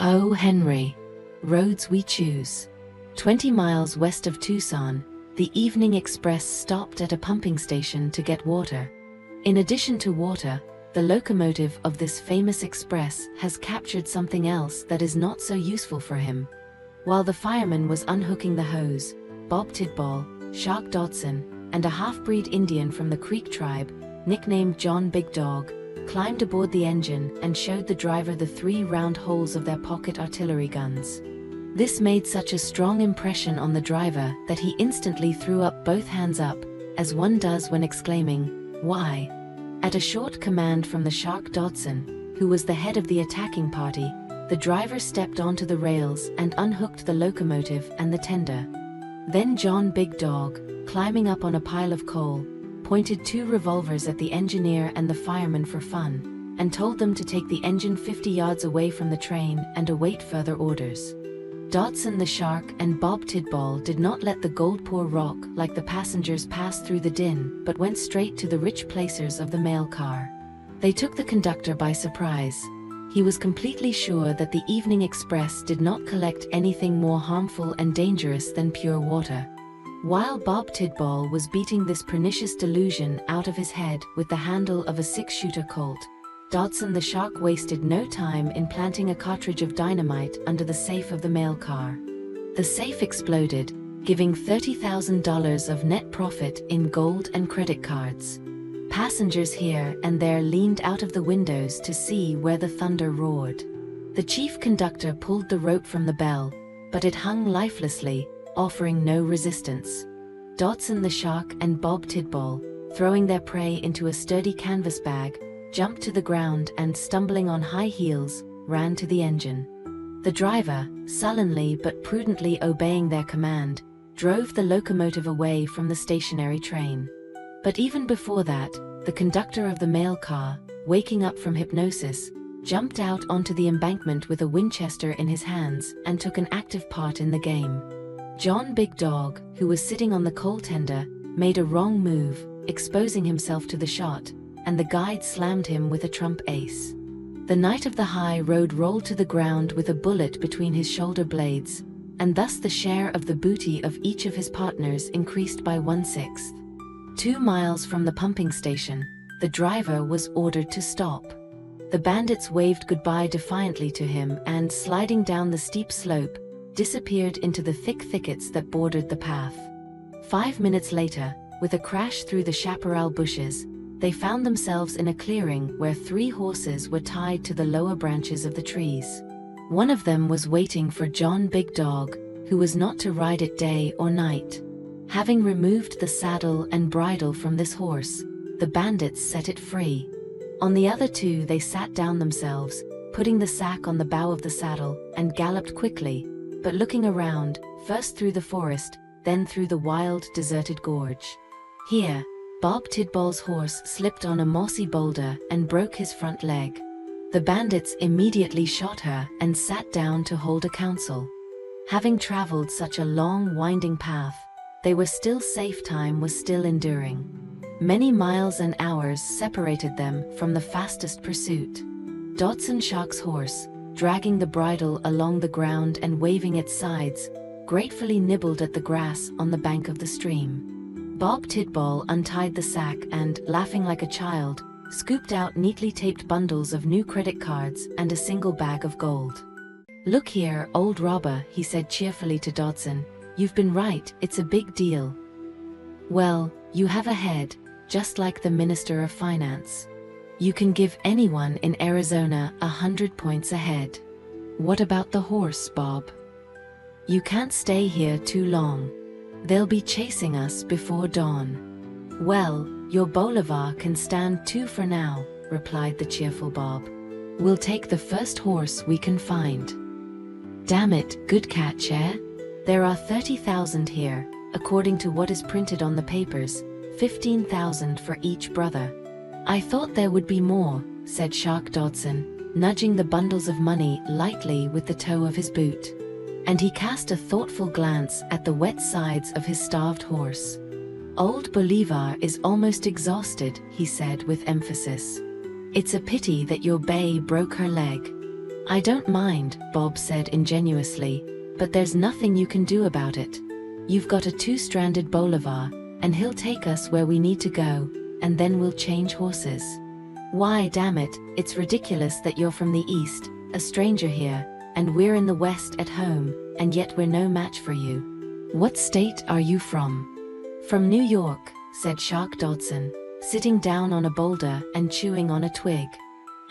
Oh, Henry. Roads we choose. 20 miles west of Tucson, the evening express stopped at a pumping station to get water. In addition to water, the locomotive of this famous express has captured something else that is not so useful for him. While the fireman was unhooking the hose, Bob Tidball, Shark Dodson, and a half-breed Indian from the Creek tribe, nicknamed John Big Dog, climbed aboard the engine and showed the driver the 3 round holes of their pocket artillery guns. This made such a strong impression on the driver that he instantly threw up both hands up, as one does when exclaiming, "Why?" At a short command from the Shark Dodson, who was the head of the attacking party, the driver stepped onto the rails and unhooked the locomotive and the tender. Then John Big Dog, climbing up on a pile of coal, pointed 2 revolvers at the engineer and the fireman for fun, and told them to take the engine 50 yards away from the train and await further orders. Dodson the Shark and Bob Tidball did not let the gold pour rock like the passengers pass through the din, but went straight to the rich placers of the mail car. They took the conductor by surprise. He was completely sure that the evening express did not collect anything more harmful and dangerous than pure water. While Bob Tidball was beating this pernicious delusion out of his head with the handle of a 6-shooter Colt, Dodson the Shark wasted no time in planting a cartridge of dynamite under the safe of the mail car. The safe exploded, giving $30,000 of net profit in gold and credit cards. Passengers here and there leaned out of the windows to see where the thunder roared. The chief conductor pulled the rope from the bell, but it hung lifelessly, offering no resistance. Dodson the Shark and Bob Tidball, throwing their prey into a sturdy canvas bag, jumped to the ground and, stumbling on high heels, ran to the engine. The driver, sullenly but prudently obeying their command, drove the locomotive away from the stationary train. But even before that, the conductor of the mail car, waking up from hypnosis, jumped out onto the embankment with a Winchester in his hands and took an active part in the game. John Big Dog, who was sitting on the coal tender, made a wrong move, exposing himself to the shot, and the guide slammed him with a trump ace. The knight of the high road rolled to the ground with a bullet between his shoulder blades, and thus the share of the booty of each of his partners increased by 1/6. 2 miles from the pumping station, the driver was ordered to stop. The bandits waved goodbye defiantly to him and, sliding down the steep slope, disappeared into the thick thickets that bordered the path. 5 minutes later, with a crash through the chaparral bushes, they found themselves in a clearing where 3 horses were tied to the lower branches of the trees. One of them was waiting for John Big Dog, who was not to ride it day or night. Having removed the saddle and bridle from this horse, the bandits set it free. On the other 2 they sat down themselves, putting the sack on the bow of the saddle, and galloped quickly, but looking around, first through the forest, then through the wild, deserted gorge. Here, Bob Tidball's horse slipped on a mossy boulder and broke his front leg. The bandits immediately shot her and sat down to hold a council. Having traveled such a long, winding path, they were still safe. Time was still enduring. Many miles and hours separated them from the fastest pursuit. Dodson Shark's horse, dragging the bridle along the ground and waving its sides, gratefully nibbled at the grass on the bank of the stream. Bob Tidball untied the sack and, laughing like a child, scooped out neatly taped bundles of new credit cards and a single bag of gold. "Look here, old robber," he said cheerfully to Dodson, "you've been right, it's a big deal. Well, you have a head, just like the Minister of Finance. You can give anyone in Arizona 100 points ahead. What about the horse, Bob? You can't stay here too long. They'll be chasing us before dawn." "Well, your bolivar can stand 2 for now," replied the cheerful Bob. "We'll take the first horse we can find." "Damn it, good catch, eh? There are 30,000 here, according to what is printed on the papers, 15,000 for each brother." "I thought there would be more," said Shark Dodson, nudging the bundles of money lightly with the toe of his boot. And he cast a thoughtful glance at the wet sides of his starved horse. "Old Bolivar is almost exhausted," he said with emphasis. "It's a pity that your bay broke her leg." I don't mind, Bob said ingenuously, but there's nothing you can do about it. You've got a two-stranded bolivar, and he'll take us where we need to go, and then we'll change horses. Why, damn it, it's ridiculous that you're from the east, a stranger here, and we're in the west at home, and yet we're no match for you. What state are you from? From New York, said Shark Dodson, sitting down on a boulder and chewing on a twig.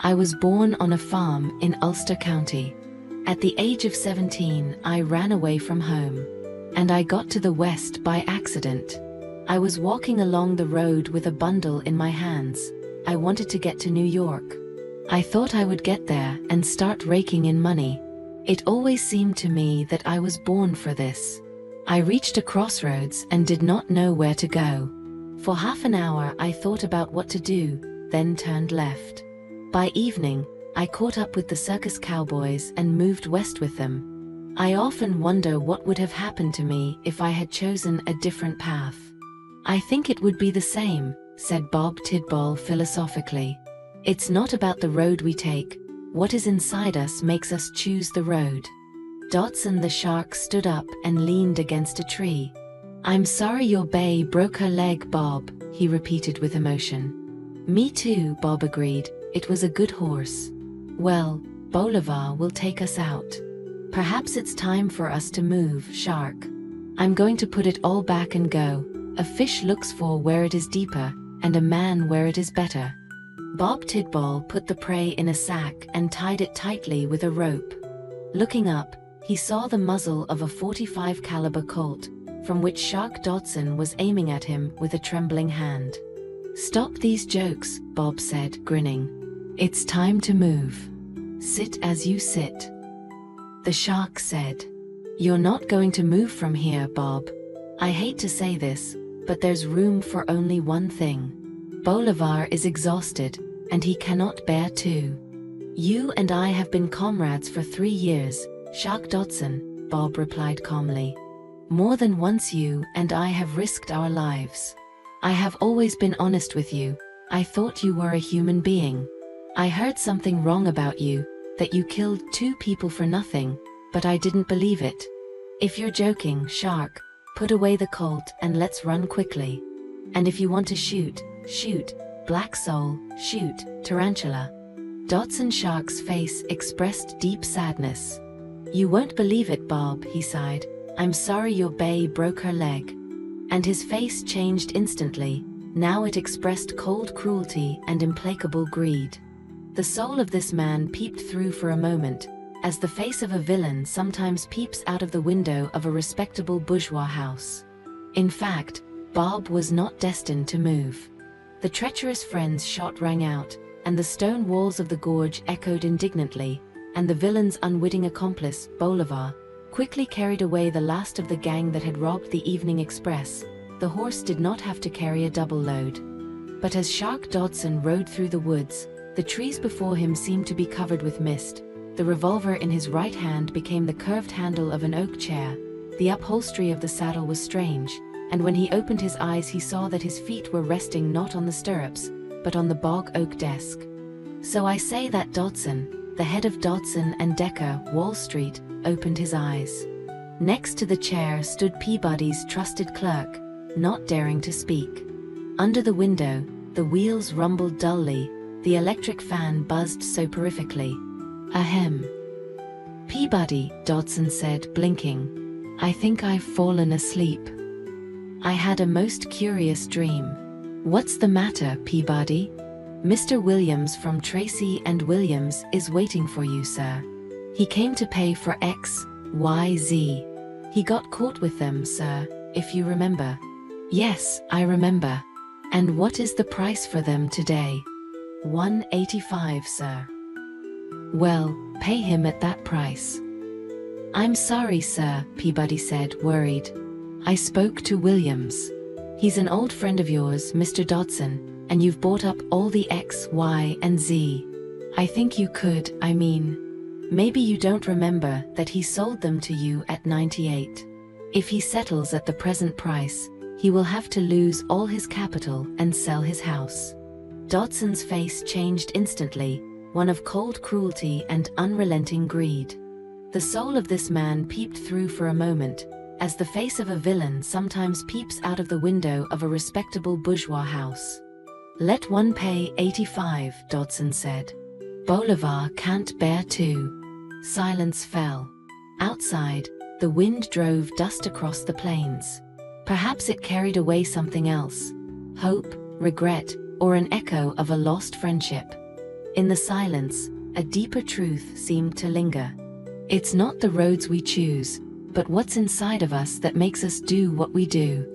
I was born on a farm in Ulster County. At the age of 17, I ran away from home. And I got to the west by accident. I was walking along the road with a bundle in my hands. I wanted to get to New York. I thought I would get there and start raking in money. It always seemed to me that I was born for this. I reached a crossroads and did not know where to go. For half an hour I thought about what to do, then turned left. By evening, I caught up with the circus cowboys and moved west with them. I often wonder what would have happened to me if I had chosen a different path. I think it would be the same, said Bob Tidball philosophically. It's not about the road we take. What is inside us makes us choose the road. Dodson the shark stood up and leaned against a tree. I'm sorry your bay broke her leg, Bob, he repeated with emotion. Me too, Bob agreed. It was a good horse. Well, Bolivar will take us out. Perhaps it's time for us to move, Shark. I'm going to put it all back and go. A fish looks for where it is deeper, and a man where it is better. Bob Tidball put the prey in a sack and tied it tightly with a rope. Looking up, he saw the muzzle of a .45 caliber Colt, from which Shark Dodson was aiming at him with a trembling hand. Stop these jokes, Bob said, grinning. It's time to move. Sit as you sit. The shark said, You're not going to move from here, Bob. I hate to say this, but there's room for only one thing. Bolivar is exhausted, and he cannot bear two. You and I have been comrades for 3 years, Shark Dodson, Bob replied calmly. More than once you and I have risked our lives. I have always been honest with you. I thought you were a human being. I heard something wrong about you, that you killed 2 people for nothing, but I didn't believe it. If you're joking, Shark, put away the Colt and let's run quickly. And if you want to shoot, shoot, Black Soul, shoot, Tarantula. Dodson Shark's face expressed deep sadness. You won't believe it, Bob, he sighed. I'm sorry your bay broke her leg. And his face changed instantly. Now it expressed cold cruelty and implacable greed. The soul of this man peeped through for a moment, as the face of a villain sometimes peeps out of the window of a respectable bourgeois house. In fact, Bob was not destined to move. The treacherous friend's shot rang out, and the stone walls of the gorge echoed indignantly, and the villain's unwitting accomplice, Bolivar, quickly carried away the last of the gang that had robbed the evening express. The horse did not have to carry a double load. But as Shark Dodson rode through the woods, the trees before him seemed to be covered with mist. The revolver in his right hand became the curved handle of an oak chair. The upholstery of the saddle was strange, and when he opened his eyes he saw that his feet were resting not on the stirrups, but on the bog oak desk. So I say that Dodson, the head of Dodson and Decker, Wall Street, opened his eyes. Next to the chair stood Peabody's trusted clerk, not daring to speak. Under the window, the wheels rumbled dully, the electric fan buzzed soporifically. Ahem. Peabody, Dodson said, blinking. I think I've fallen asleep. I had a most curious dream. What's the matter, Peabody? Mr. Williams from Tracy and Williams is waiting for you, sir. He came to pay for X, Y, Z. He got caught with them, sir, if you remember. Yes, I remember. And what is the price for them today? $1.85, sir. Well, pay him at that price. I'm sorry, sir, Peabody said, worried. I spoke to Williams. He's an old friend of yours, Mr. Dodson, and you've bought up all the X, Y, and Z. I think you could, maybe you don't remember that he sold them to you at 98. If he settles at the present price, he will have to lose all his capital and sell his house. Dodson's face changed instantly, one of cold cruelty and unrelenting greed. The soul of this man peeped through for a moment, as the face of a villain sometimes peeps out of the window of a respectable bourgeois house. "Let one pay 85, Dodson said. Bolivar can't bear two." Silence fell. Outside, the wind drove dust across the plains. Perhaps it carried away something else: hope, regret, or an echo of a lost friendship. In the silence, a deeper truth seemed to linger. It's not the roads we choose, but what's inside of us that makes us do what we do.